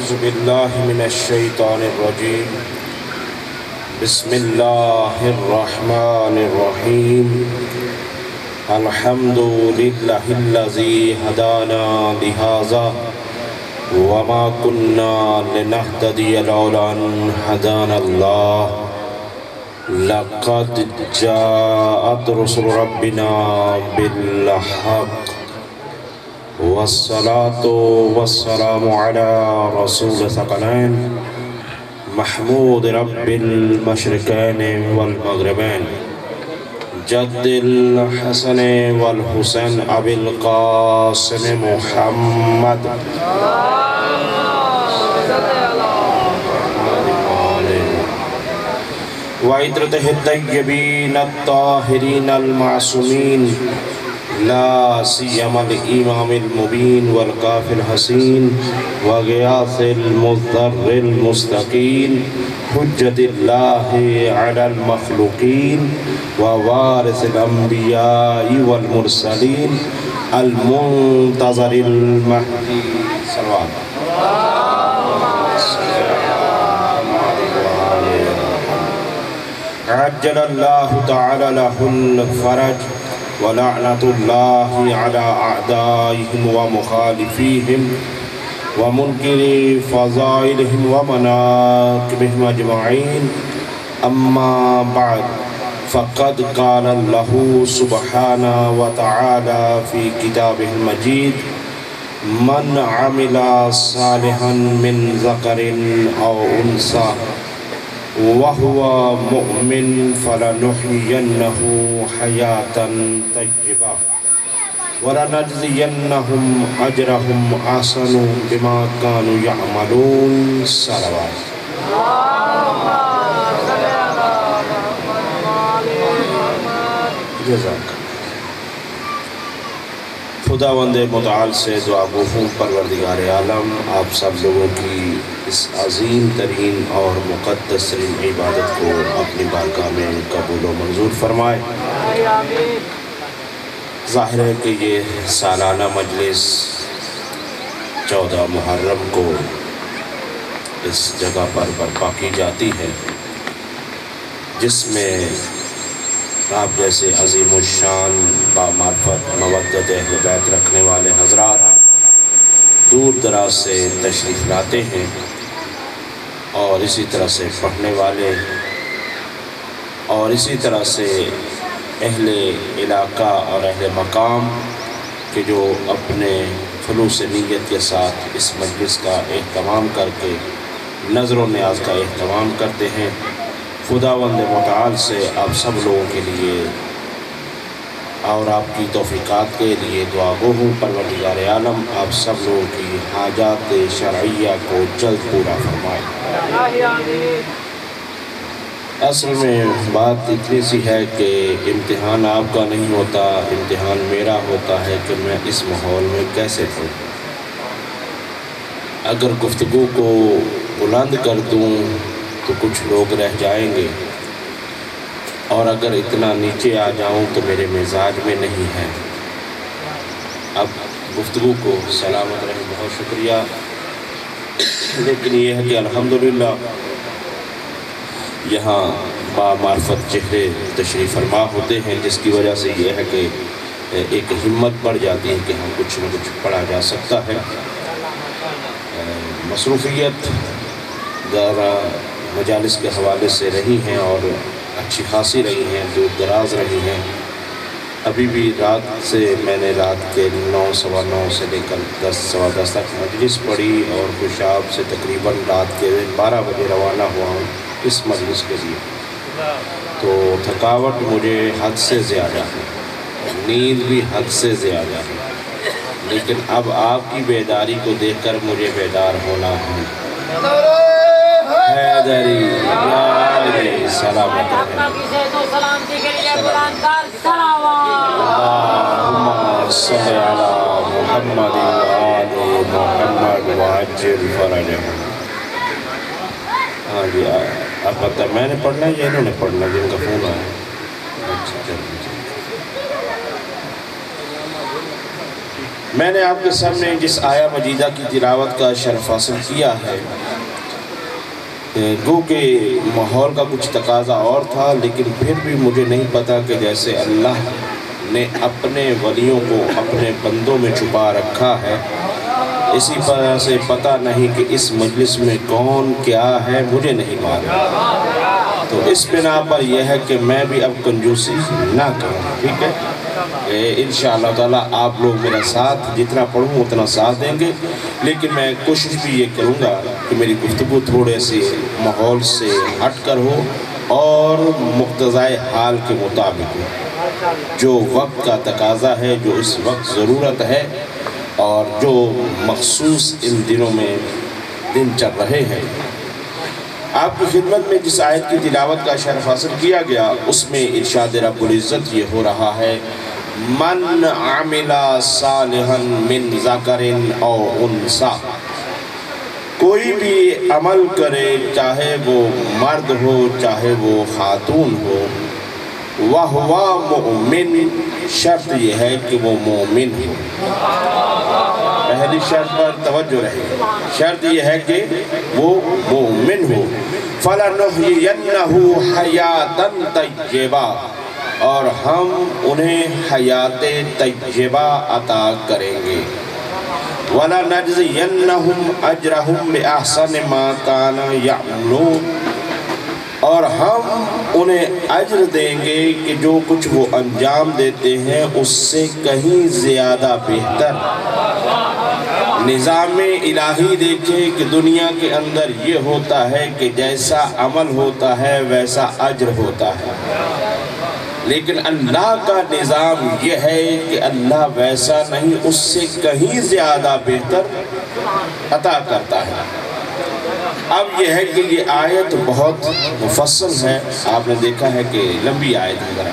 أعوذ بالله من الشيطان الرجيم بسم الله الرحمن الرحيم الحمد لله الذي هدانا لهذا وما كنا لنهتدي لولا أن هدانا الله لقد جاءت رسل ربنا بالحق والصلاة والسلام على رسول الثقلين محمود رب المشرقين والمغربين جد الحسن والحسين أبي القاسم محمد وعطرته الطيبين الطاهرين المعصومين لا سيما الإمام المبين والكافي الحسين وغياث المضطر المستقيم حجة الله على المخلوقين ووارث الأنبياء والمرسلين المنتظر المهدي صلوات عجل الله تعالى له الفرج ولعنة الله على أعدائهم ومخالفيهم ومنكر فضائلهم ومناكبهم أجمعين أما بعد فقد قال الله سبحانه وتعالى في كتابه المجيد من عمل صالحا من ذكر أو أنثى وهو مؤمن فلنحيينه حياة طيبة ولنجزينهم أجرهم أحسن بما كانوا يعملون صلوات جزاک خداوند متعال سے دعا گو ہوں پروردگار عالم آپ سب لوگوں کی اس عظیم ترین اور مقدس ترین عبادت کو اپنی بارگاہ میں قبول و منظور فرمائے۔ ظاہر ہے کہ یہ سالانہ مجلس 14 محرم کو اس جگہ پر برپا کی جاتی ہے جس میں آپ جیسے عظیم الشان بامعرفت مودت اہل بیت رکھنے والے حضرات دور دراز سے تشریف لاتے ہیں اور اسی طرح سے پڑھنے والے اور اسی طرح سے اہل علاقہ اور اہل مقام کہ جو اپنے خلوص نیت کے ساتھ اس مجلس کا اہتمام کر کے نظر و نیاز کا اہتمام کرتے ہیں۔ خداوند متعال سے آپ سب لوگوں کے لیے اور آپ کی توفیقات کے لیے دعا گو ہوں پروردگار عالم آپ سب لوگوں کی حاجات شرعیہ کو جلد پورا فرمائے۔ اصل میں بات اتنی سی ہے کہ امتحان آپ کا نہیں ہوتا، امتحان میرا ہوتا ہے کہ میں اس ماحول میں کیسے پڑھوں۔ اگر گفتگو کو بلند کر دوں تو کچھ لوگ رہ جائیں گے اور اگر اتنا نیچے آ جاؤں تو میرے مزاج میں نہیں ہے۔ اب گفتگو کو سلامت رہے، بہت شکریہ، لیکن یہ ہے کہ الحمدللہ یہاں بامعرفت چہرے تشریف فرما ہوتے ہیں جس کی وجہ سے یہ ہے کہ ایک ہمت بڑھ جاتی ہے کہ ہم کچھ نہ کچھ پڑھا جا سکتا ہے۔ مصروفیت ذرا مجالس کے حوالے سے رہی ہیں اور اچھی خاصی رہی ہیں، دور دراز رہی ہیں۔ ابھی بھی رات سے میں نے رات کے 9 سوا 9 سے لے کر 10 سوا 10 تک مجلس پڑھی اور خوشاب سے تقریباً رات کے 12 بجے روانہ ہوا ہوں اس مجلس کے لیے۔ تو تھکاوٹ مجھے حد سے زیادہ ہے، نیند بھی حد سے زیادہ ہے، لیکن اب آپ کی بیداری کو دیکھ کر مجھے بیدار ہونا ہے۔ حیدری یا سلامت اللہم صلی علی محمد آل محمد وعجل فرجہم۔ ہاں جی اب پتہ میں نے پڑھنا ہے یا انہوں نے پڑھنا ہے جن کا فون آیا؟ میں نے آپ کے سامنے جس آیا مجیدہ کی تلاوت کا شرف حاصل کیا ہے، گو کہ ماحول کا کچھ تقاضا اور تھا، لیکن پھر بھی مجھے نہیں پتا کہ جیسے اللہ نے اپنے ولیوں کو اپنے بندوں میں چھپا رکھا ہے، اسی طرح سے پتہ نہیں کہ اس مجلس میں کون کیا ہے، مجھے نہیں معلوم۔ تو اس بنا پر یہ ہے کہ میں بھی اب کنجوسی نہ کروں، ٹھیک ہے؟ انشاءاللہ تعالیٰ آپ لوگ میرا ساتھ جتنا پڑھوں اتنا ساتھ دیں گے، لیکن میں کوشش بھی یہ کروں گا کہ میری گفتگو تھوڑے سے ماحول سے ہٹ کر ہو اور مقتضائے حال کے مطابق ہو، جو وقت کا تقاضا ہے، جو اس وقت ضرورت ہے اور جو مخصوص ان دنوں میں دن چل رہے ہیں۔ آپ کی خدمت میں جس آیت کی تلاوت کا شرف حاصل کیا گیا، اس میں ارشاد رب العزت یہ ہو رہا ہے، من عمل صالحا من ذکر او انثی، کوئی بھی عمل کرے چاہے وہ مرد ہو چاہے وہ خاتون ہو، وَهُوَ مُؤْمِن، شرط یہ ہے کہ وہ مومن ہو۔ پہلی شرط پر توجہ رہے، شرط یہ ہے کہ وہ مومن ہو۔ فَلَنُحْيِيَنَّهُ حَيَاتًا طَيِّبَةً، اور ہم انہیں حیات طیبہ عطا کریں گے۔ وَلَنَجْزِيَنَّهُمْ أَجْرَهُمْ بِأَحْسَنِ مَا كَانُوا يَعْمَلُونَ، اور ہم انہیں اجر دیں گے کہ جو کچھ وہ انجام دیتے ہیں اس سے کہیں زیادہ بہتر۔ نظام الہی دیکھیں کہ دنیا کے اندر یہ ہوتا ہے کہ جیسا عمل ہوتا ہے ویسا اجر ہوتا ہے، لیکن اللہ کا نظام یہ ہے کہ اللہ ویسا نہیں، اس سے کہیں زیادہ بہتر عطا کرتا ہے۔ اب یہ ہے کہ یہ آیت بہت مفصل ہے، آپ نے دیکھا ہے کہ لمبی آیت ہے،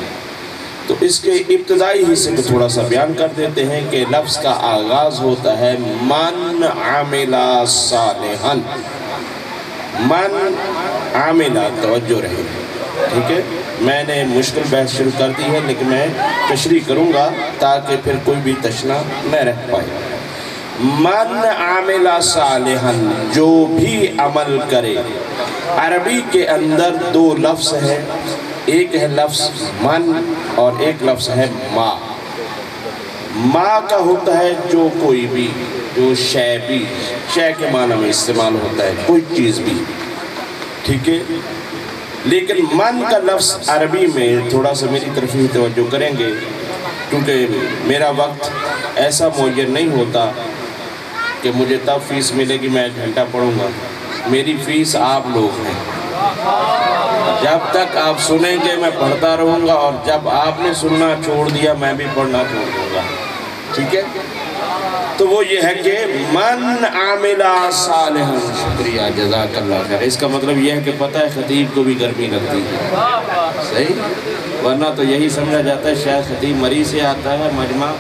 تو اس کے ابتدائی حصے کو تھوڑا سا بیان کر دیتے ہیں کہ لفظ کا آغاز ہوتا ہے من عمل صالحا، من عمل، توجہ رہے، ٹھیک ہے؟ میں نے مشکل بحث شروع کر دی ہے، لیکن میں تشریح کروں گا تاکہ پھر کوئی بھی تشنا نہ رہ پائے۔ من عمل صالحا، جو بھی عمل کرے۔ عربی کے اندر دو لفظ ہیں، ایک ہے لفظ من اور ایک لفظ ہے ما۔ ما کا ہوتا ہے جو کوئی بھی، جو شے بھی، شے کے معنی میں استعمال ہوتا ہے، کوئی چیز بھی، ٹھیک ہے؟ لیکن من کا لفظ عربی میں تھوڑا سا میری طرف ہی توجہ کریں گے، کیونکہ میرا وقت ایسا معین نہیں ہوتا کہ مجھے تب فیس ملے گی میں 1 گھنٹہ پڑھوں گا۔ میری فیس آپ لوگ ہیں، جب تک آپ سنیں گے میں پڑھتا رہوں گا، اور جب آپ نے سننا چھوڑ دیا میں بھی پڑھنا چھوڑ دوں گا، ٹھیک ہے؟ تو وہ یہ ہے کہ من عمل صالحا، شکریہ، جزاک اللہ خیر۔ اس کا مطلب یہ ہے کہ پتہ ہے خطیب کو بھی گرمی لگتی ہے، صحیح؟ ورنہ تو یہی سمجھا جاتا ہے شاید خطیب مری سے آتا ہے، مجمع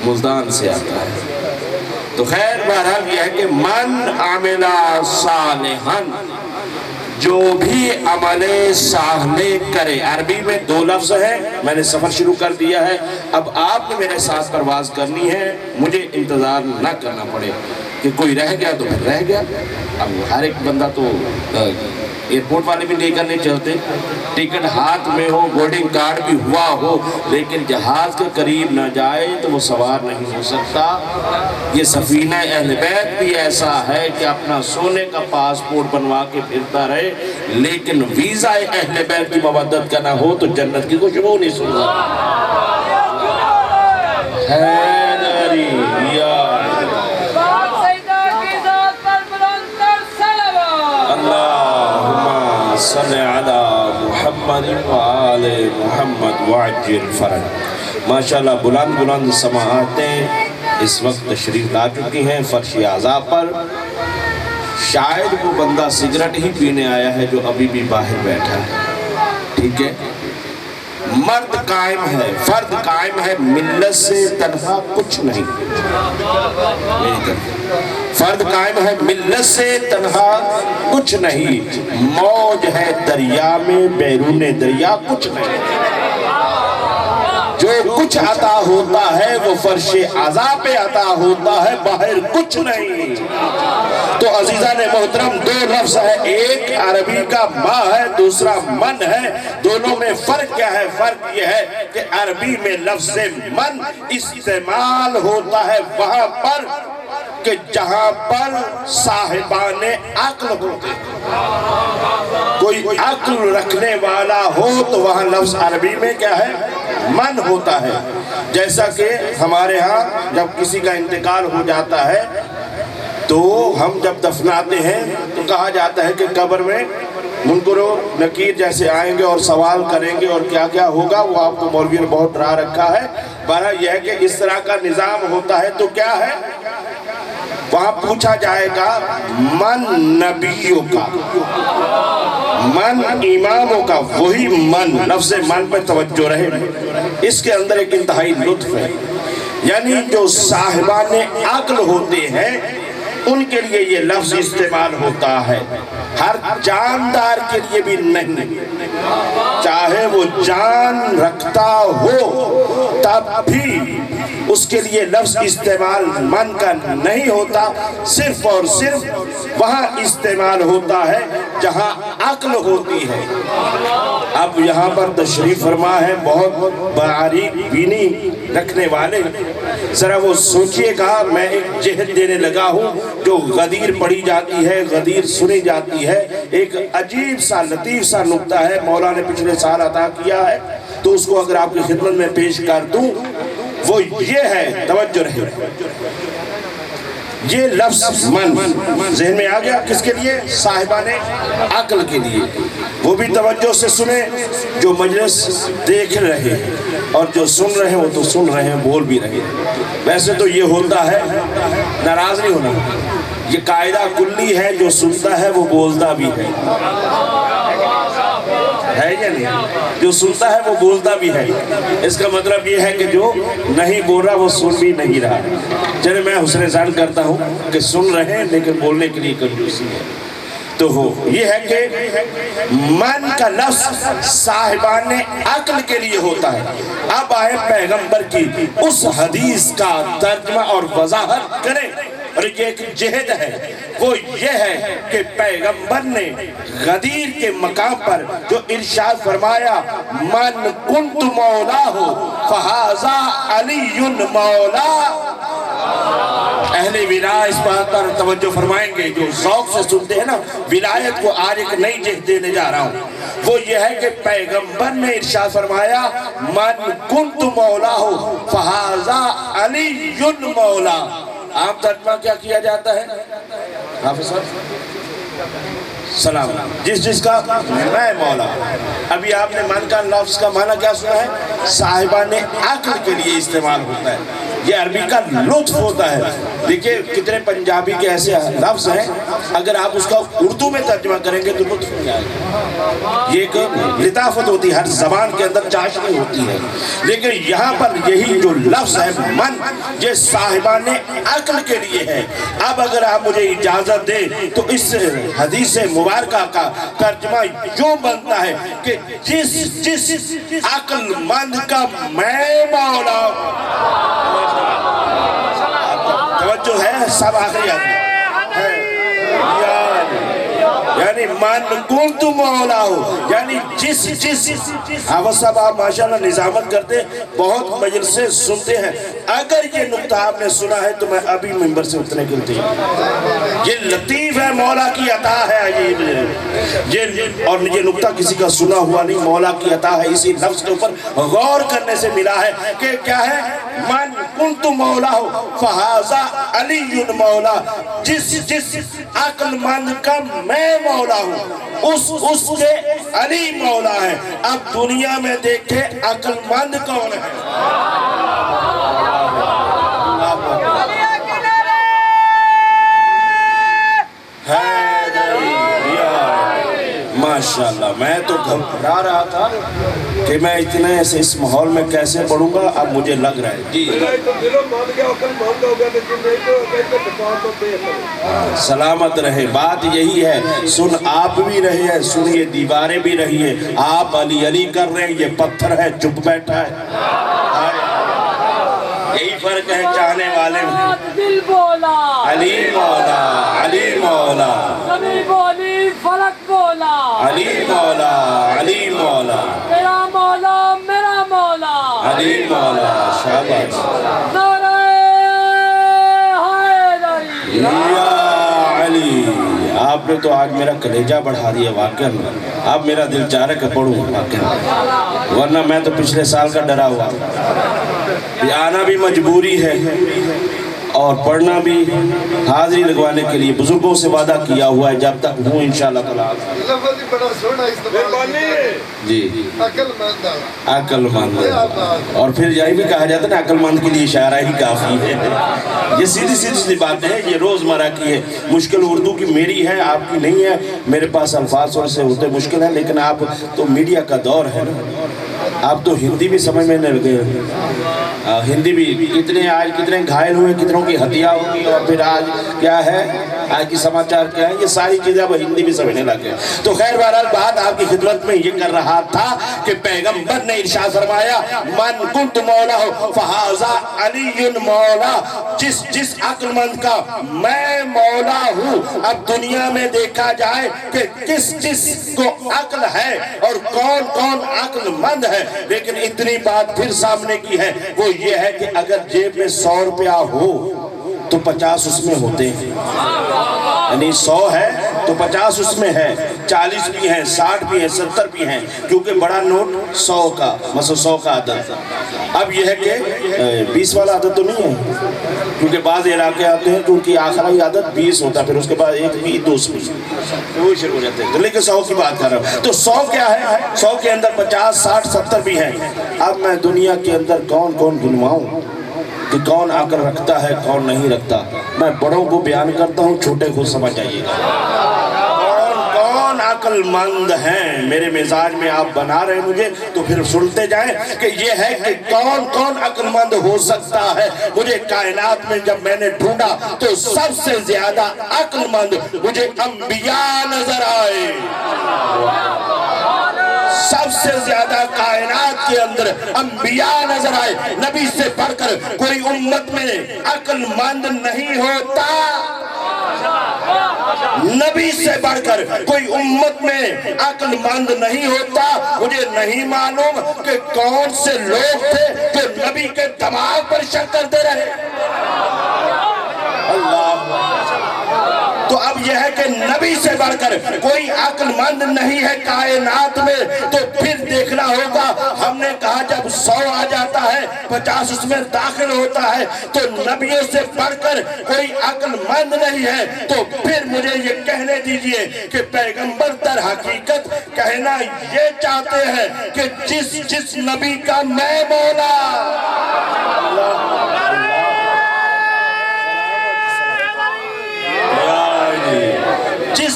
ملتان سے آتا ہے۔ تو خیر بہرحال یہ ہے کہ من عمل صالحا، جو بھی عمل صالح کرے۔ عربی میں 2 لفظ ہیں، میں نے سفر شروع کر دیا ہے، اب آپ نے میرے ساتھ پرواز کرنی ہے، مجھے انتظار نہ کرنا پڑے کہ کوئی رہ گیا تو پھر رہ گیا۔ اب ہر ایک بندہ تو ایئرپورٹ والے بھی لے کر نہیں چلتے، ٹکٹ ہاتھ میں ہو، بورڈنگ کارڈ بھی ہوا ہو، لیکن جہاز کے قریب نہ جائے تو وہ سوار نہیں ہو سکتا۔ یہ سفینہ اہل بیت بھی ایسا ہے کہ اپنا سونے کا پاسپورٹ بنوا کے پھرتا رہے، لیکن ویزا اہل بیت کی مودت کا نہ ہو تو جنت کی خوشبو نہیں سن سکتا۔ حیدری یا اللہم صلی علی محمد وآل محمد وعجل فرج۔ ماشاءاللہ بلند بلند سماعتیں اس وقت تشریف لا چکی ہیں فرش اعضاء پر۔ شاید وہ بندہ سگریٹ ہی پینے آیا ہے جو ابھی بھی باہر بیٹھا ہے، ٹھیک ہے؟ مرد قائم ہے، فرد قائم ہے، ملت سے تنہا کچھ نہیں، میری طرف فرد قائم ہے، ملت سے تنہا کچھ نہیں، موج ہے دریا میں بیرون دریا کچھ نہیں۔ جو کچھ عطا ہوتا ہے وہ فرش عزا پہ عطا ہوتا ہے، باہر کچھ نہیں۔ تو عزیزان محترم، دو لفظ ہے، ایک عربی کا ما ہے، دوسرا من ہے۔ دونوں میں فرق کیا ہے؟ فرق یہ ہے کہ عربی میں لفظ من استعمال ہوتا ہے وہاں پر کہ جہاں پر صاحبان عقل ہوتے ہیں، کوئی عقل رکھنے والا ہو تو وہاں لفظ عربی میں کیا ہے؟ من ہوتا ہے۔ جیسا کہ ہمارے ہاں جب کسی کا انتقال ہو جاتا ہے تو ہم جب دفناتے ہیں تو کہا جاتا ہے کہ قبر میں منکر و نکیر جیسے آئیں گے اور سوال کریں گے اور کیا کیا ہوگا، وہ آپ کو مولوی نے بہت ڈرا رکھا ہے۔ بہرحال یہ ہے کہ اس طرح کا نظام ہوتا ہے۔ تو کیا ہے؟ وہاں پوچھا جائے گا من نبیوں کا، من اماموں کا، وہی من، لفظ من پہ توجہ رہے۔ اس کے اندر ایک انتہائی لطف ہے، یعنی جو صاحبان عقل ہوتے ہیں ان کے لیے یہ لفظ استعمال ہوتا ہے، ہر جاندار کے لیے بھی نہیں۔ چاہے وہ جان رکھتا ہو تب بھی اس کے لیے لفظ استعمال من کا نہیں ہوتا، صرف اور صرف وہاں استعمال ہوتا ہے جہاں عقل ہوتی ہے۔ اب یہاں پر تشریف فرما ہے بہت باریک بینی رکھنے والے، ذرا وہ سوچئے گا، میں ایک جہد دینے لگا ہوں جو غدیر پڑھی جاتی ہے، غدیر سنی جاتی ہے۔ ایک عجیب سا لطیف سا نکتہ ہے، مولا نے پچھلے سال عطا کیا ہے، تو اس کو اگر آپ کی خدمت میں پیش کر دوں، وہ یہ ہے، توجہ رہے، یہ لفظ من ذہن میں آ گیا کس کے لیے؟ صاحبان عقل کے لیے۔ وہ بھی توجہ سے سنیں جو مجلس دیکھ رہے ہیں، اور جو سن رہے ہیں وہ تو سن رہے ہیں، بول بھی رہے ہیں۔ ویسے تو یہ ہوتا ہے، ناراض نہیں ہونا، یہ قاعدہ کلی ہے، جو سنتا ہے وہ بولتا بھی ہے یا نہیں؟ جو سنتا ہے وہ بولتا بھی ہے۔ اس کا مطلب یہ ہے کہ جو نہیں بول رہا وہ سن بھی نہیں رہا۔ چلے میں حسن ظن کرتا ہوں کہ سن رہے ہیں لیکن بولنے کے لیے کنجوسی ہے۔ تو یہ ہے کہ من کا لفظ صاحبان عقل کے لیے ہوتا ہے۔ اب آئے پیغمبر کی اس حدیث کا ترجمہ اور وضاحت کریں، اور یہ ایک جہد ہے، وہ یہ ہے کہ پیغمبر نے غدیر کے مقام پر جو ارشاد فرمایا من کنت مولا ہو فہذا علی مولا، اہل ولایت اس بات پر توجہ فرمائیں گے جو ذوق سے سنتے ہیں نا، ولایت کو آج ایک نئی جہد دینے جا رہا ہوں۔ وہ یہ ہے کہ پیغمبر نے ارشاد فرمایا من کنت مولا ہو فہذا علی مولا۔ عام ترجمہ کیا کیا جاتا ہے حافظ صاحب؟ سلام، جس کا میں مولا۔ ابھی آپ نے من کا لفظ کا معنی کیا سنا ہے؟ صاحبان عقل کے لیے استعمال ہوتا ہے، یہ عربی کا لطف ہوتا ہے۔ دیکھیں کتنے پنجابی کے ایسے لفظ ہیں، اگر آپ اس کا اردو میں ترجمہ کریں گے تو لطف نہیں آئے گا۔ یہ ایک لطافت ہوتی ہے، ہر زبان کے اندر چاشنی ہوتی ہے، لیکن یہاں پر یہی جو لفظ ہے من، یہ صاحبان عقل کے لیے ہے۔ اب اگر آپ مجھے اجازت دیں تو اس حدیث مبارکہ کا ترجمہ یوں بنتا ہے کہ جس عقل مند کا میں مولا ہوں۔ توجہ ہے، سب آخری آدمی یعنی من کنت مولا ہو، یعنی جس حافظ صاحب آپ ماشاءاللہ نظامت کرتے، بہت مجلس سے سنتے ہیں، اگر یہ نکتہ آپ نے سنا ہے تو میں ابھی ممبر سے اترنے کے لیے، یہ لطیف ہے، مولا کی عطا ہے عجیب، اور یہ نکتہ کسی کا سنا ہوا نہیں، مولا کی عطا ہے، اسی لفظ کے اوپر غور کرنے سے ملا ہے کہ کیا ہے؟ من کنت مولا ہو فہذا علی مولا، جس عقل مند کا میں مولا ہوں اس کے علی مولا ہے۔ اب دنیا میں دیکھیں عقل مند کون ہے؟ ماشاءاللہ ماشاءاللہ، میں تو گھبرا رہا تھا کہ میں اتنے اس ماحول میں کیسے پڑھوں گا، اب مجھے لگ رہا ہے جی سلامت رہے۔ بات یہی ہے، سن آپ بھی رہے ہیں، سنیے دیواریں بھی رہی ہیں، آپ علی علی کر رہے ہیں، یہ پتھر ہے چپ بیٹھا ہے۔ یہی فرق ہے چاہنے والے میں، دل بولا علی مولا، علی مولا، زمین بولی فلک بولا، علی مولا، علی مولا، میرا مولا میرا مولا، علی مولا، شاباش، نعرہ حیدری، یا علی۔ آپ نے تو آج میرا کلیجہ بڑھا دیا واقعہ میں، اب میرا دل چاہ رہا ہے کہ پڑھوں واقعہ، ورنہ میں تو پچھلے سال کا ڈرا ہوا، یہ آنا بھی مجبوری ہے اور پڑھنا بھی حاضری لگوانے کے لیے بزرگوں سے وعدہ کیا ہوا ہے، جب تک ہوں انشاءاللہ تعالیٰ۔ لفظ بڑا سونا استعمال جی عقل مند عقل مند، اور پھر یہی بھی کہا جاتا ہے نا عقل مند کے لیے اشارہ ہی کافی ہے۔ یہ سیدھی سیدھی باتیں ہیں، یہ روزمرہ کی ہے، مشکل اردو کی میری ہے آپ کی نہیں ہے، میرے پاس الفاظ تھوڑے سے ہوتے مشکل ہیں، لیکن آپ تو میڈیا کا دور ہے نا، آپ تو ہندی بھی سمجھ میں نہیں لگے، ہندی بھی کتنے گھائل ہوئے، کتنوں کی ہتھیہ ہوگی، اور پھر آج کیا ہے، آج کی سماچار کیا ہے، یہ ساری چیزیں اب ہندی بھی سمجھنے لگے۔ تو خیر بہرحال بات آپ کی خدمت میں یہ کر رہا تھا کہ پیغمبر نے ارشاد فرمایا من کنت مولا فہذا علی مولا، جس عقل مند کا میں مولا ہوں۔ اب دنیا میں دیکھا جائے کہ کس کو عقل ہے اور کون کون عقل مند ہے، لیکن اتنی بات پھر سامنے کی ہے، وہ یہ ہے کہ اگر جیب میں 100 روپیہ ہو تو 50 اس میں ہوتے ہیں، یعنی 100 ہے تو 50 اس میں ہے، 40 بھی ہیں، 60 بھی ہیں، 70 بھی ہیں، کیونکہ بڑا نوٹ 100 کا، مثلا 100 کا عدد۔ اب یہ ہے کہ 20 والا عدد تو نہیں ہے، کیونکہ بعض علاقے آتے ہیں کہ ان کی آخری عدد 20 ہوتا ہے، پھر اس کے بعد 1 بھی 2 بھی، وہ شروع ہو جاتے ہیں، لیکن 100 کی بات کر رہا ہوں۔ تو 100 کیا ہے، 100 کے اندر 50 60 70 بھی ہیں۔ اب میں دنیا کے اندر کون کون گنواؤں کہ کون عقل رکھتا ہے کون نہیں رکھتا، میں بڑوں کو بیان کرتا ہوں، چھوٹے کو سمجھ آئیے گا کون عقل مند ہیں۔ میرے مزاج میں آپ بنا رہے مجھے، تو پھر سنتے جائیں کہ یہ ہے کہ کون کون عقل مند ہو سکتا ہے۔ مجھے کائنات میں جب میں نے ڈھونڈا تو سب سے زیادہ عقل مند مجھے انبیاء نظر آئے، سب سے زیادہ کائنات کے اندر انبیاء نظر آئے۔ نبی سے بڑھ کر کوئی امت میں عقل مند نہیں ہوتا، نبی سے بڑھ کر کوئی امت میں عقل مند نہیں ہوتا۔ مجھے نہیں معلوم کہ کون سے لوگ تھے جو نبی کے دماغ پر شک کرتے رہے۔ اللہ، تو اب یہ ہے کہ نبی سے بڑھ کر کوئی عقل مند نہیں ہے کائنات میں، تو پھر دیکھنا ہوگا۔ ہم نے کہا جب 100 آ جاتا ہے 50 اس میں داخل ہوتا ہے، تو نبیوں سے بڑھ کر کوئی عقل مند نہیں ہے۔ تو پھر مجھے یہ کہنے دیجئے کہ پیغمبر در حقیقت کہنا یہ چاہتے ہیں کہ جس نبی کا میں مولا،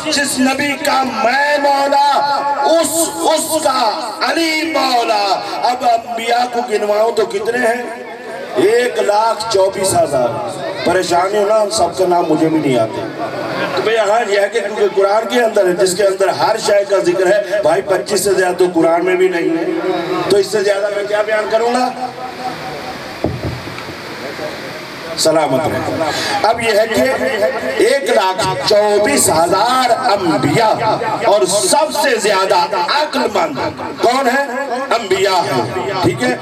جس نبی کا میں مولا، اس کا علی مولا۔ اب انبیاء کو گنواؤں تو کتنے ہیں؟ 1,24,000۔ پریشانی ہونا سب کا نام مجھے بھی نہیں آتے، تو بھئی یہاں یہ ہے کہ کیونکہ قرآن کے اندر ہے، جس کے اندر ہر شے کا ذکر ہے، بھائی 25 سے زیادہ تو قرآن میں بھی نہیں ہے، تو اس سے زیادہ میں کیا بیان کروں گا؟ سلامت رہے۔ اب یہ ہے کہ 1,24,000 انبیاء اور سب سے زیادہ عقل مند کون ہے؟ انبیاء ہیں، ٹھیک ہے۔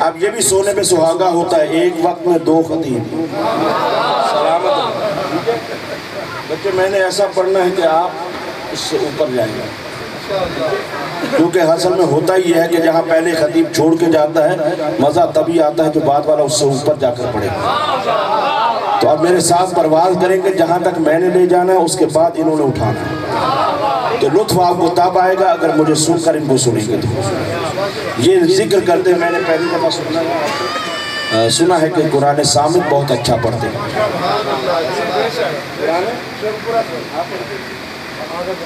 اب یہ بھی سونے پہ سہاگا ہوتا ہے، ایک وقت میں 2 خطیب۔ سلامت رہے بچے، میں نے ایسا پڑھنا ہے کہ آپ اس سے اوپر جائیں گے، کیونکہ حاصل میں ہوتا ہی ہے کہ جہاں پہلے خطیب چھوڑ کے جاتا ہے مزہ تبھی آتا ہے جو بعد والا اس سے اوپر جا کر پڑے۔ تو اب میرے ساتھ پرواز کریں گے، جہاں تک میں نے لے جانا ہے اس کے بعد انہوں نے اٹھانا ہے، تو لطف آپ کو تب آئے گا اگر مجھے سن کر ان کو سنیں گے۔ تو یہ ذکر کرتے میں نے پہلی دفعہ سنا ہے کہ قرآن صامت بہت اچھا پڑھتے ہیں۔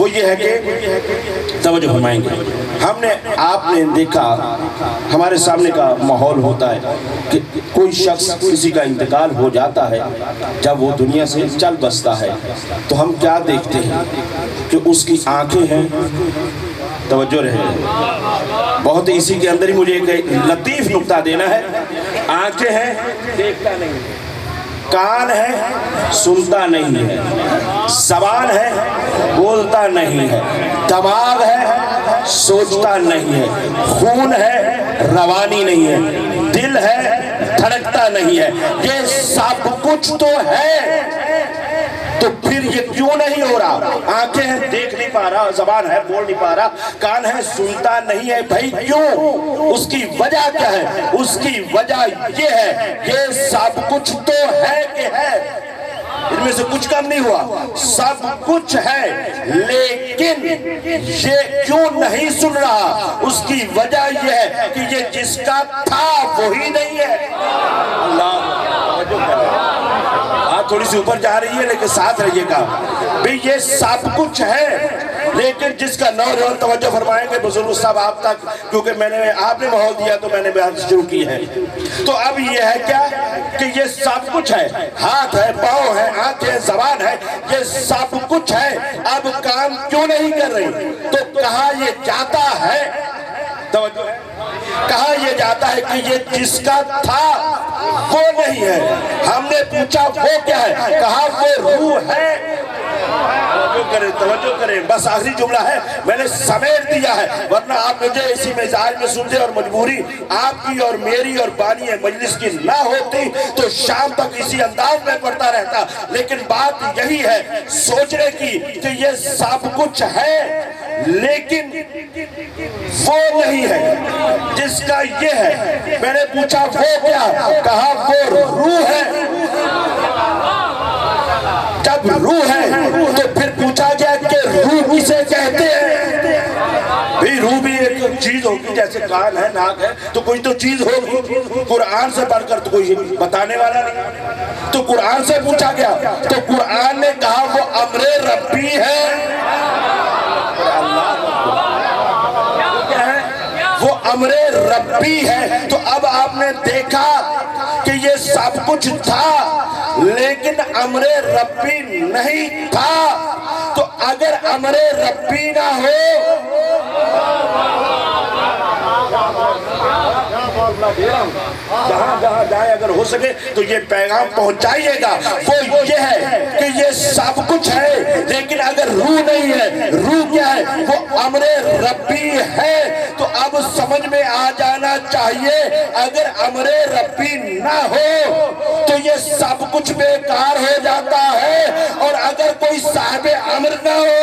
وہ یہ ہے کہ توجہ فرمائیں گے، ہم نے آپ نے دیکھا ہمارے سامنے کا ماحول ہوتا ہے کہ کوئی شخص کسی کا انتقال ہو جاتا ہے، جب وہ دنیا سے چل بستا ہے تو ہم کیا دیکھتے ہیں کہ اس کی آنکھیں ہیں، توجہ رہے، بہت اسی کے اندر ہی مجھے ایک لطیف نکتہ دینا ہے، آنکھیں ہیں دیکھتا نہیں ہے، کان ہے سنتا نہیں ہے، زبان ہے بولتا نہیں ہے، دماغ ہے سوچتا نہیں ہے، خون ہے روانی نہیں ہے، دل ہے دھڑکتا نہیں ہے، یہ سب کچھ تو ہے، تو پھر یہ کیوں نہیں ہو رہا؟ آنکھیں ہیں دیکھ نہیں پا رہا، زبان ہے بول نہیں پا رہا، کان ہے سنتا نہیں ہے، بھائی کیوں؟ اس کی وجہ کیا ہے؟ اس کی وجہ یہ ہے، یہ سب کچھ تو ہے کہ ہے، ان میں سے کچھ کم نہیں ہوا، سب کچھ ہے، لیکن یہ کیوں نہیں سن رہا؟ اس کی وجہ یہ ہے کہ یہ جس کا تھا وہی نہیں ہے۔ اللہ آپ تھوڑی سی اوپر جا رہی ہے لیکن ساتھ رہیے گا، بھی یہ سب کچھ ہے لیکن جس کا نوجوان توجہ فرمائیں گے بزرگ صاحب آپ تک، کیونکہ میں نے آپ نے ماحول دیا تو میں نے بحث شروع کی ہے، تو اب یہ ہے کیا کہ یہ سب کچھ ہے، ہاتھ ہے پاؤں ہے آنکھیں زبان ہے، یہ سب کچھ ہے، اب کام کیوں نہیں کر رہی؟ تو کہا یہ جاتا ہے، توجہ ہے، کہا یہ جاتا ہے کہ یہ جس کا تھا وہ نہیں ہے، ہم نے پوچھا وہ کیا ہے؟ کہا وہ روح ہے، توجہ کریں، بس آخری جملہ ہے، میں نے سمیٹ دیا ہے، ورنہ آپ مجھے اسی مزاج میں سنتے اور مجبوری آپ کی اور میری اور بانی مجلس کی نہ ہوتی تو شام تک اسی انداز میں پڑھتا رہتا، لیکن بات یہی ہے سوچنے کی کہ یہ سب کچھ ہے لیکن وہ نہیں ہے جس کا یہ ہے، میں نے پوچھا وہ کیا؟ کہا وہ روح ہے، جب روح ہے تو پھر پوچھا گیا کہ روح کسے کہتے ہیں؟ بھی روح بھی ایک چیز ہوگی، جیسے کان ہے ناک ہے تو کوئی تو چیز ہوگی، قرآن سے پڑھ کر تو کوئی بتانے والا نہیں، تو قرآن سے پوچھا گیا تو قرآن نے کہا وہ امر ربی ہے، وہ امر ربی ہے، تو اب آپ نے دیکھا کہ یہ سب کچھ تھا لیکن امر ربی نہیں تھا، تو اگر امر ربی نہ ہو جہاں جائے اگر ہو سکے تو یہ پیغام پہنچائیے گا، وہ یہ ہے کہ یہ سب کچھ ہے لیکن اگر روح نہیں ہے، روح کیا ہے؟ وہ امر ربی ہے، تو اب سمجھ میں آ جانا چاہیے اگر امر ربی نہ ہو تو یہ سب کچھ بیکار ہو جاتا ہے، اور اگر کوئی صاحب امر نہ ہو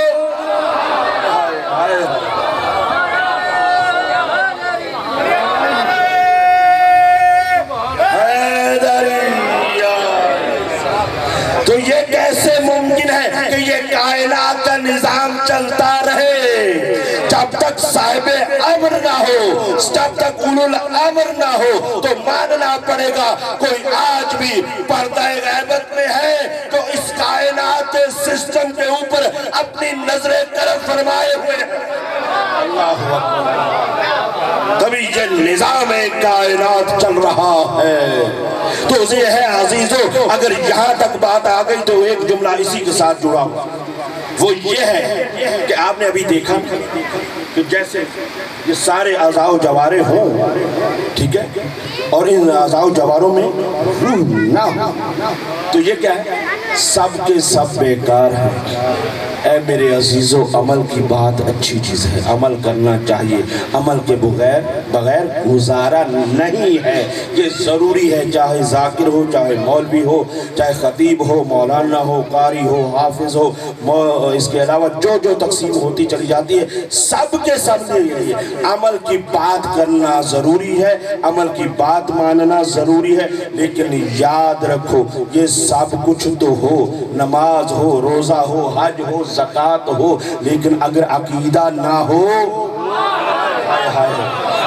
تو یہ کیسے ممکن ہے کہ یہ کائنات کا نظام چلتا رہے جب تک صاحب امر نہ ہو، جب تک اولو الامر نہ ہو، تو ماننا پڑے گا کوئی آج بھی پردہ غیبت میں ہے تو اس کائنات کے سسٹم کے اوپر اپنی نظر کرم فرمائے ہوئے ہیں۔ اللہ اکبر، تبھی یہ نظام کائنات چل رہا ہے۔ تو یہ ہے عزیزو، اگر یہاں تک بات آ گئی تو ایک جملہ اسی کے ساتھ جڑا ہوا، وہ یہ ہے کہ آپ نے ابھی دیکھا کہ جیسے یہ سارے اعضاء و جوارے ہوں، ٹھیک ہے، اور ان اعضاء و جواروں میں روح نہ ہو تو یہ کیا ہے؟ سب کے سب بیکار ہیں۔ اے میرے عزیزو، عمل کی بات اچھی چیز ہے، عمل کرنا چاہیے، عمل کے بغیر گزارا نہیں ہے، یہ ضروری ہے، چاہے ذاکر ہو، چاہے مولوی ہو، چاہے خطیب ہو، مولانا ہو، قاری ہو، حافظ ہو، اس کے علاوہ جو جو تقسیم ہوتی چلی جاتی ہے، سب کے سب لیے عمل کی بات کرنا ضروری ہے، عمل کی بات ماننا ضروری ہے، لیکن یاد رکھو یہ سب کچھ تو ہو، نماز ہو، روزہ ہو، حج ہو، زکوٰۃ ہو، لیکن اگر عقیدہ نہ ہو،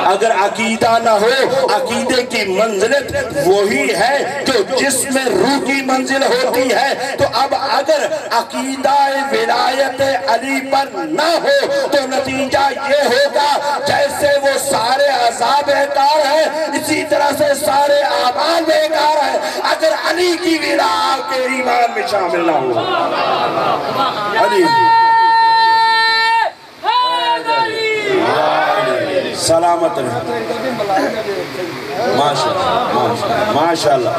اگر عقیدہ نہ ہو، عقیدے کی منزلت وہی ہے جو جس میں روح کی منزل ہوتی ہے۔ تو اب اگر عقیدہ ولایت علی پر نہ ہو تو نتیجہ یہ ہوگا جیسے وہ سارے عذاب بیکار ہیں، اسی طرح سے سارے اعمال بیکار ہیں اگر علی کی ولا آپ کے ایمان میں شامل نہ ہو۔ علی سلامت رہے، ماشاءاللہ۔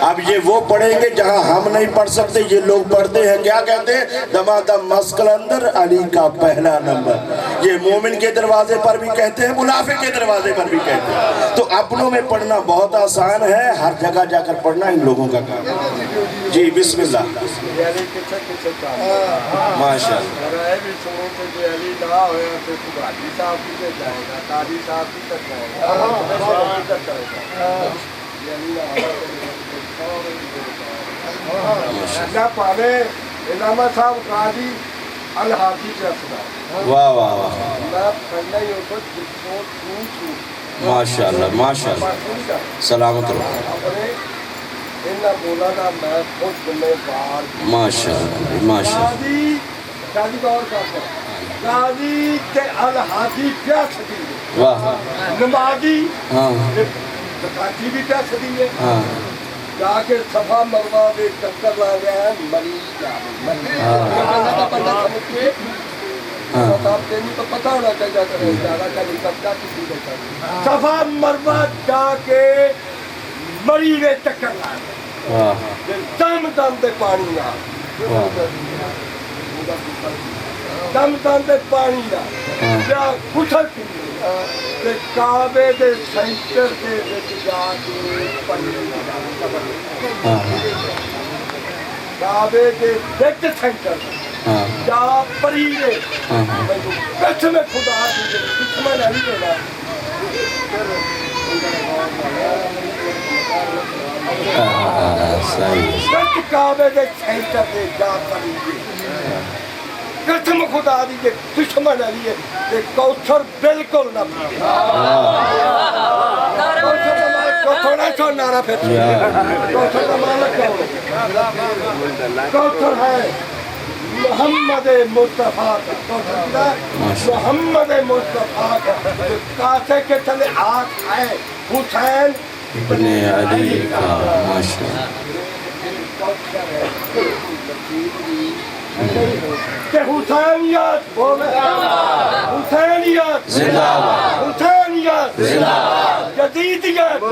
اب یہ وہ پڑھیں گے جہاں ہم نہیں پڑھ سکتے، یہ لوگ پڑھتے ہیں، کیا کہتے ہیں؟ دمادم مسکل اندر علی کا پہلا نمبر۔ یہ مومن کے دروازے پر بھی کہتے ہیں، منافق کے دروازے پر بھی کہتے ہیں۔ تو اپنوں میں پڑھنا بہت آسان ہے، ہر جگہ جا کر پڑھنا ان لوگوں کا کام ہے۔ جی بسم اللہ، ماشاءاللہ۔ اللہ پانے علامہ صاحب قاضی الحافی کے اصلاح واہ واہ واہ، اللہ پڑھنا ہی ہوتا جس کو چھو ماشاءاللہ ماشاءاللہ، سلامت رہو، اپنے انہا مولانا میں خود ذمہ بار ماشاءاللہ ماشاءاللہ، قاضی کا اور کہتا ہے قاضی کے الحافی کیا صدی ہے، واہ، نمازی ہاں قاضی بھی کیا صدی ہے، ہاں جا کے صفا مروا میں چکر لا گیا ہے مریض جانے اللہ کا بندہ سمجھ کے صاحب تینی تو پتہ ہونا چاہیے کرے زیادہ کا نکلتا کسی نے چاہیے صفا مروا جا کے مریض میں چکر لا گیا دم دم دے پانی لا دم دم دے پانی لا کیا کچھل کی کعبے دے سینٹر دے جا کے پڑھنے کعبے دے ویٹ سینٹر جا پڑھی دے قسم خدا دی دشمن علی ہونا ویٹ کعبے دے سینٹر دے جا پڑھی دے قسم خدا دی کہ دشمن علی ہے کہ کوثر بالکل نہ پیے کوثر نہ چھوڑ نعرہ پھر کوثر کا مالک کوثر ہے محمد مصطفیٰ کا محمد مصطفیٰ کا کاسے کے تلے ہاتھ ہے حسین ابن علی کا ماشاءاللہ کہ حسینیت بولے حسینیت زندہ باد، حسینیت زندہ باد، جدیدیت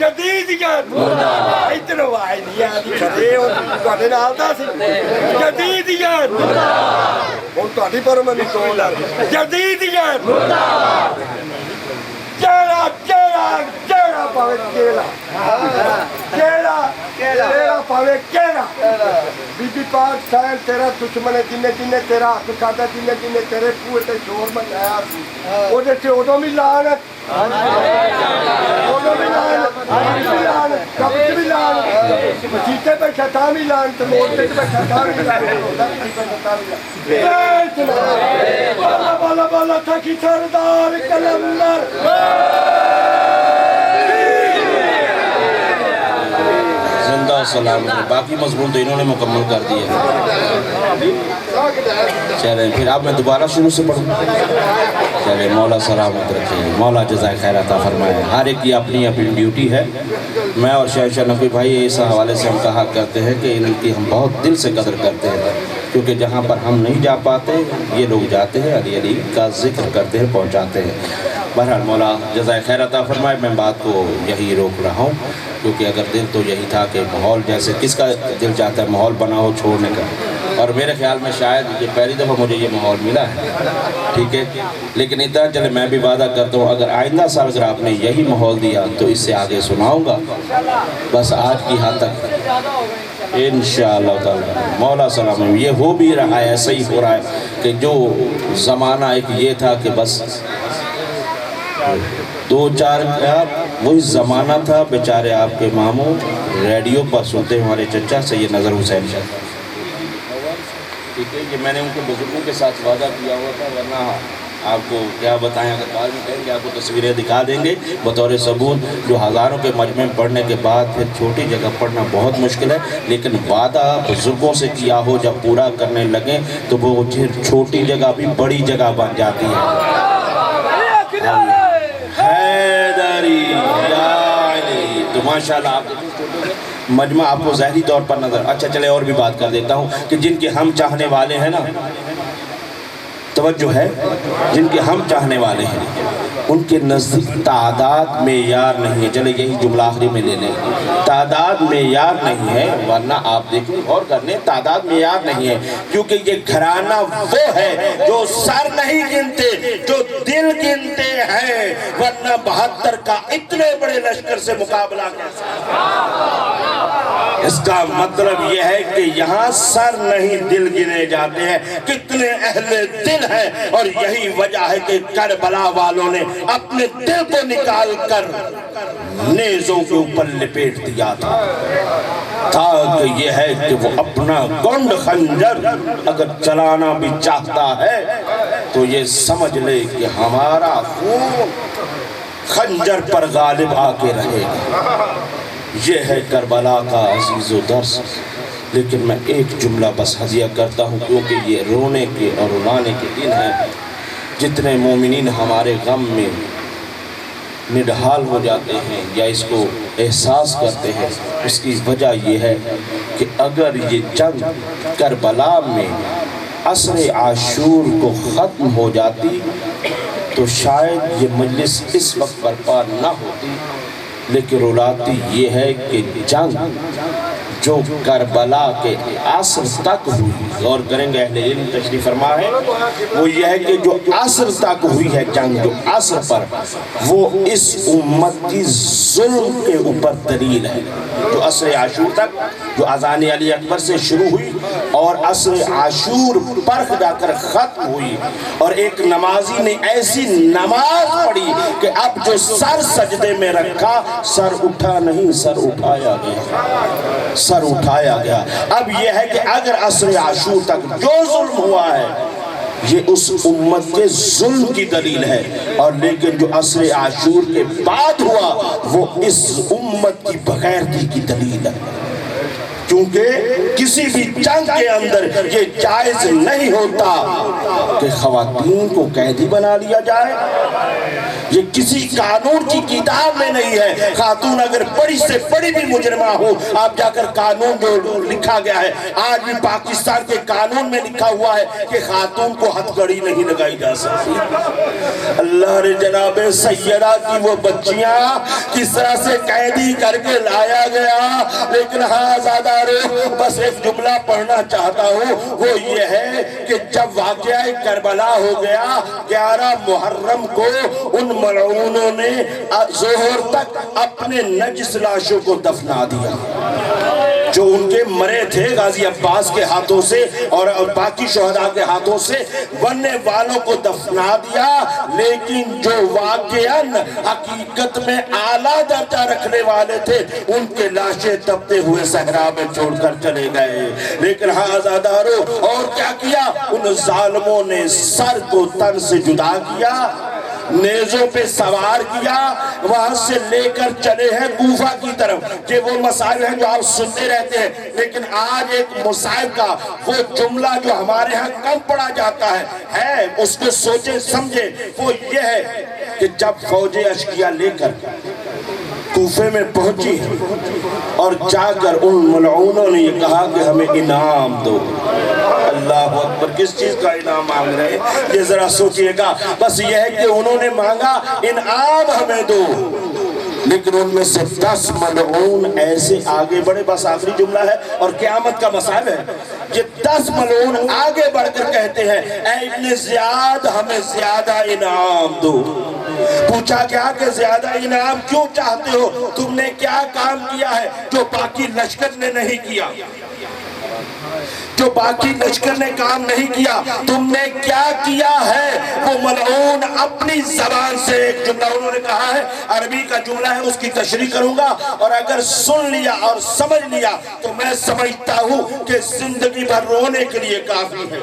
جدیدیت اتنا وائی نہیں آدھی کھڑے ہو تواڈے نال دا سی جدیدیت ہن تواڈی پر میں نہیں کول جدیدیت کیڑا کیڑا کیڑا پاوے کیڑا کیڑا کیڑا پاوے کیڑا بی بی پاک سائن تیرا دشمن ہے جنہیں جنہیں تیرا حق کھاتا جنہیں جنہیں تیرے پوئے تے شور مچایا سی وہ دیتے ادھوں بھی لعنت ادھوں بھی لعنت قبض بھی لعنت مسیطے پہ شیطان بھی لعنت مورتے پہ شیطان بھی لعنت بالا بالا بالا تھا کی سردار کلندر زندہ سلام، باقی مضمون تو انہوں نے مکمل کر دیا۔ چلیں پھر اب میں دوبارہ شروع سے پڑھوں۔ چلیں مولا سلامت رکھے، مولا جزائے خیر عطا فرمائے۔ ہر ایک کی اپنی اپنی ڈیوٹی ہے۔ میں اور شاہ نقوی بھائی اس حوالے سے ہم کہا کرتے ہیں کہ ان کی ہم بہت دل سے قدر کرتے ہیں، کیونکہ جہاں پر ہم نہیں جا پاتے یہ لوگ جاتے ہیں، علی علی کا ذکر کرتے ہیں، پہنچاتے ہیں۔ بہرحال مولا جزائے خیر عطا فرمائے۔ میں بات کو یہی روک رہا ہوں، کیونکہ اگر دل تو یہی تھا کہ ماحول جیسے کس کا دل چاہتا ہے ماحول بنا ہو چھوڑنے کا، اور میرے خیال میں شاید یہ پہلی دفعہ مجھے یہ ماحول ملا ہے، ٹھیک ہے، لیکن اتنا چلے میں بھی وعدہ کرتا ہوں اگر آئندہ سال اگر آپ نے یہی ماحول دیا تو اس سے آگے سناؤں گا، بس آج کی حد تک انشاءاللہ تعالی مولا سلام۔ یہ ہو بھی رہا ہے، ایسا ہی ہو رہا ہے کہ جو زمانہ ایک یہ تھا کہ بس دو چار وہی زمانہ تھا، بیچارے آپ کے ماموں ریڈیو پر سنتے ہمارے چچا سید نظر حسین شاہ، ٹھیک ہے، یہ میں نے ان کے بزرگوں کے ساتھ وعدہ کیا ہوا تھا، ورنہ آپ کو کیا بتائیں، اگر بعد میں کہیں گے آپ کو تصویریں دکھا دیں گے بطور ثبوت، جو ہزاروں کے مجمع پڑھنے کے بعد پھر چھوٹی جگہ پڑھنا بہت مشکل ہے، لیکن وعدہ بزرگوں سے کیا ہو جب پورا کرنے لگیں تو وہ پھر چھوٹی جگہ بھی بڑی جگہ بن جاتی ہے۔ حیدری یا علی، تو ماشاءاللہ آپ مجمع آپ کو ظاہری طور پر نظر، اچھا چلے اور بھی بات کر دیتا ہوں کہ جن کے ہم چاہنے والے ہیں نا، توجہ ہے، جن کے ہم چاہنے والے ہیں ان کے نزدیک تعداد معیار نہیں ہے۔ چلے یہی جملہ آخری میں لے لیں، تعداد معیار نہیں ہے، ورنہ آپ دیکھیں اور کرنے تعداد معیار نہیں ہے، کیونکہ یہ گھرانہ وہ ہے جو سر نہیں گنتے، جو دل گنتے ہیں، ورنہ 72 کا اتنے بڑے لشکر سے مقابلہ کیسا ہے؟ اس کا مطلب یہ ہے کہ یہاں سر نہیں دل گنے جاتے ہیں، کتنے اہل دل ہیں، اور یہی وجہ ہے کہ کربلا والوں نے اپنے دل کو نکال کر نیزوں کے اوپر لپیٹ دیا تھا، تاکہ یہ ہے کہ وہ اپنا گنڈ خنجر اگر چلانا بھی چاہتا ہے تو یہ سمجھ لے کہ ہمارا خون خنجر پر غالب آ کے رہے گا۔ یہ ہے کربلا کا عزیز و درس۔ لیکن میں ایک جملہ بس ہدیہ کرتا ہوں، کیونکہ یہ رونے کے اور رلانے کے دن ہیں۔ جتنے مومنین ہمارے غم میں نڈھال ہو جاتے ہیں یا اس کو احساس کرتے ہیں، اس کی وجہ یہ ہے کہ اگر یہ جنگ کربلا میں عصر عاشور کو ختم ہو جاتی تو شاید یہ مجلس اس وقت برپا نہ ہوتی، لیکن رلاتی یہ ہے کہ جنگ جو کربلا کے عصر تک ہوئی، اور کریں گے اہل علم تشریف فرما ہے، وہ یہ ہے کہ جو عصر تک ہوئی ہے جنگ، جو عصر پر، وہ اس امت کی ظلم کے اوپر دلیل ہے۔ جو عصر عاشور تک، جو اذان علی اکبر سے شروع ہوئی اور عصر عاشور پر جا کر ختم ہوئی، اور ایک نمازی نے ایسی نماز پڑھی کہ اب جو سر سجدے میں رکھا، سر اٹھا نہیں، سر اٹھایا گیا، سر اٹھایا گیا۔ اب یہ ہے کہ اگر عصر عاشور تک جو ظلم ہوا ہے یہ اس امت کے ظلم کی دلیل ہے، اور لیکن جو عصر عاشور کے بعد ہوا وہ اس امت کی بغیرتی کی دلیل ہے، کیونکہ کسی بھی جنگ کے اندر یہ جائز نہیں ہوتا کہ خواتین کو قیدی بنا لیا جائے۔ یہ کسی قانون کی کتاب میں نہیں ہے، خاتون اگر بڑی سے بڑی بھی مجرمہ ہو، آپ جا کر قانون جو لکھا گیا ہے، آج بھی پاکستان کے قانون میں لکھا ہوا ہے کہ خاتون کو ہتھ کڑی نہیں لگائی جا سکتی۔ اللہ رے جناب سیدہ کی وہ بچیاں کس طرح سے قیدی کر کے لایا گیا، لیکن ہاں زادارو بس ایک جملہ پڑھنا چاہتا ہوں، وہ یہ ہے کہ جب واقعہ کربلا ہو گیا 11 محرم کو ان ملعونوں نے ظہر تک اپنے نجس لاشوں کو دفنا دیا، جو ان کے مرے تھے غازی عباس کے ہاتھوں سے اور باقی شہداء کے ہاتھوں سے، ورنے والوں کو دفنا دیا، لیکن جو واقعاً حقیقت میں اعلیٰ درجہ رکھنے والے تھے ان کے لاشیں تپتے ہوئے صحرا میں چھوڑ کر چلے گئے۔ لیکن ہاں آزادارو، اور کیا کیا؟ ان ظالموں نے سر کو تن سے جدا کیا، نیزوں پہ سوار کیا، وہاں سے لے کر چلے ہیں کوفہ کی طرف۔ یہ وہ مسائل ہیں جو آپ سنتے رہتے ہیں، لیکن آج ایک مسائل کا وہ جملہ جو ہمارے ہاں کم پڑا جاتا ہے اس کو سوچیں سمجھیں، وہ یہ ہے کہ جب فوج اشقیہ لے کر کوفے میں پہنچی اور جا کر ان ملعونوں نے یہ کہا کہ ہمیں انعام دو۔ اللہ اکبر، کس چیز کا انعام مانگ رہے ہیں یہ ذرا سوچئے گا۔ بس یہ ہے کہ انہوں نے مانگا انعام ہمیں دو، لیکن ان میں سے 10 ملعون ایسے آگے بڑھے، بس آخری جملہ ہے اور قیامت کا مسائل ہے، یہ 10 ملعون آگے بڑھ کر کہتے ہیں اے ابن زیاد ہمیں زیادہ انعام دو۔ پوچھا کیا کہ زیادہ انعام کیوں چاہتے ہو؟ تم نے کیا کام کیا ہے جو باقی لشکر نے نہیں کیا؟ جو باقی لشکر نے کام نہیں کیا، تم نے کیا کیا ہے؟ وہ ملعون اپنی زبان سے ایک جملہ انہوں نے کہا ہے، عربی کا جملہ ہے، اس کی تشریح کروں گا، اور اگر سن لیا اور سمجھ لیا تو میں سمجھتا ہوں کہ زندگی بھر رونے کے لیے کافی ہے۔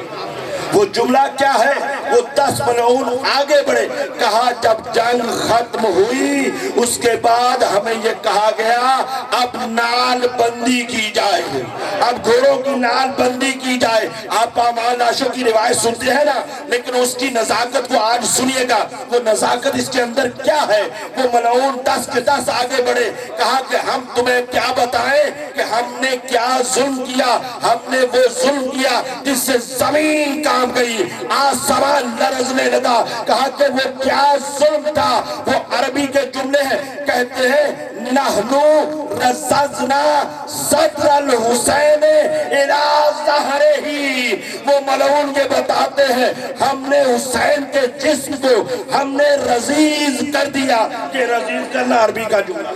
وہ جملہ کیا ہے؟ وہ 10 ملعون آگے بڑھے. کہا جب جنگ ختم ہوئی اس کے بعد ہمیں یہ کہا گیا اب نال بندی کی جائے, اب گھوڑوں کی نال بندی کی جائے. آپ اعمال ناشوں کی روایت سنتے ہیں نا, لیکن اس کی نزاکت کو آج سنیے گا. وہ نزاکت اس کے اندر کیا ہے؟ وہ ملعون 10 کے 10 آگے بڑھے. کہا کہ ہم تمہیں کیا بتائیں کہ ہم نے کیا ظلم کیا. ہم نے وہ ظلم کیا جس سے زمین کام گئی, آسمان لرزنے لگا. کہا کہ وہ کیا ظلم تھا؟ وہ عربی کے جملے ہیں, کہتے ہیں نحنو رززنا صدر الحسین الى ظہرہی. وہ ملعون یہ بتاتے ہیں ہم نے حسین کے جسم کو ہم نے رزیز کر دیا. کہ رزیز کرنا عربی کا جملہ,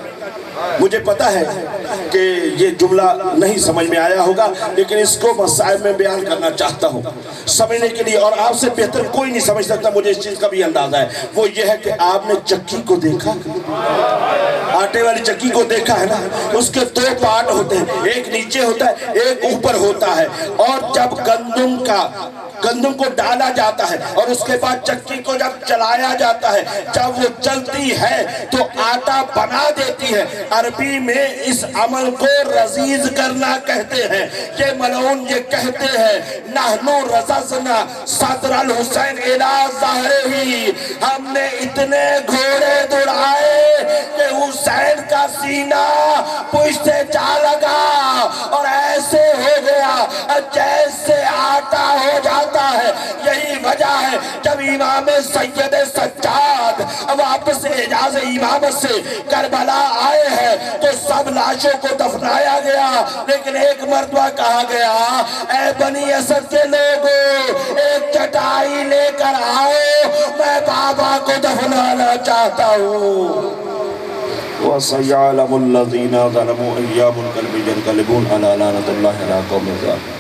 مجھے پتا ہے کہ یہ جملہ نہیں سمجھ میں آیا ہوگا, لیکن اس کو مسائل میں بیان کرنا چاہتا ہوں سمجھنے کے لیے, اور آپ سے بہتر کوئی نہیں سمجھ سکتا, مجھے اس چیز کا بھی اندازہ ہے. وہ یہ ہے کہ آپ نے چکی کو دیکھا, آٹے والی چکی کو دیکھا ہے نا, اس کے 2 پارٹ ہوتے ہیں, ایک نیچے ہوتا ہے ایک اوپر ہوتا ہے. اور جب گندم کو ڈالا جاتا ہے اور اس کے بعد چکی کو جب چلایا جاتا ہے, جب وہ چلتی ہے تو آٹا بنا دیتی ہے. عربی میں اس عمل کو رزیز کرنا کہتے ہیں. یہ ملعون یہ کہتے ہیں نحنو رززنا صدر الحسین الی ظہرہی. ہم نے اتنے گھوڑے دوڑائے کہ حسین کا سینہ پشت سے جا لگا اور ایسے ہو گیا جیسے آٹا ہو جاتا ہے. یہی وجہ ہے جب امام سید سجاد واپس اعجاز امامت سے کربلا آئے ہیں تو سب لاشوں کو دفنایا گیا, لیکن ایک مرتبہ کہا گیا اے بنی اسد کے لوگوں ایک چٹائی لے کر آؤ, میں بابا کو دفنانا چاہتا ہوں. وَسَيَعْلَمُ الَّذِينَ ظَلَمُوا أَيَّ مُنْقَلِبٍ يَنْقَلِبُونَ عَلَىٰ لَعْنَةِ اللَّهِ عَلَىٰ قَوْمِ الظَّالِمِينَ.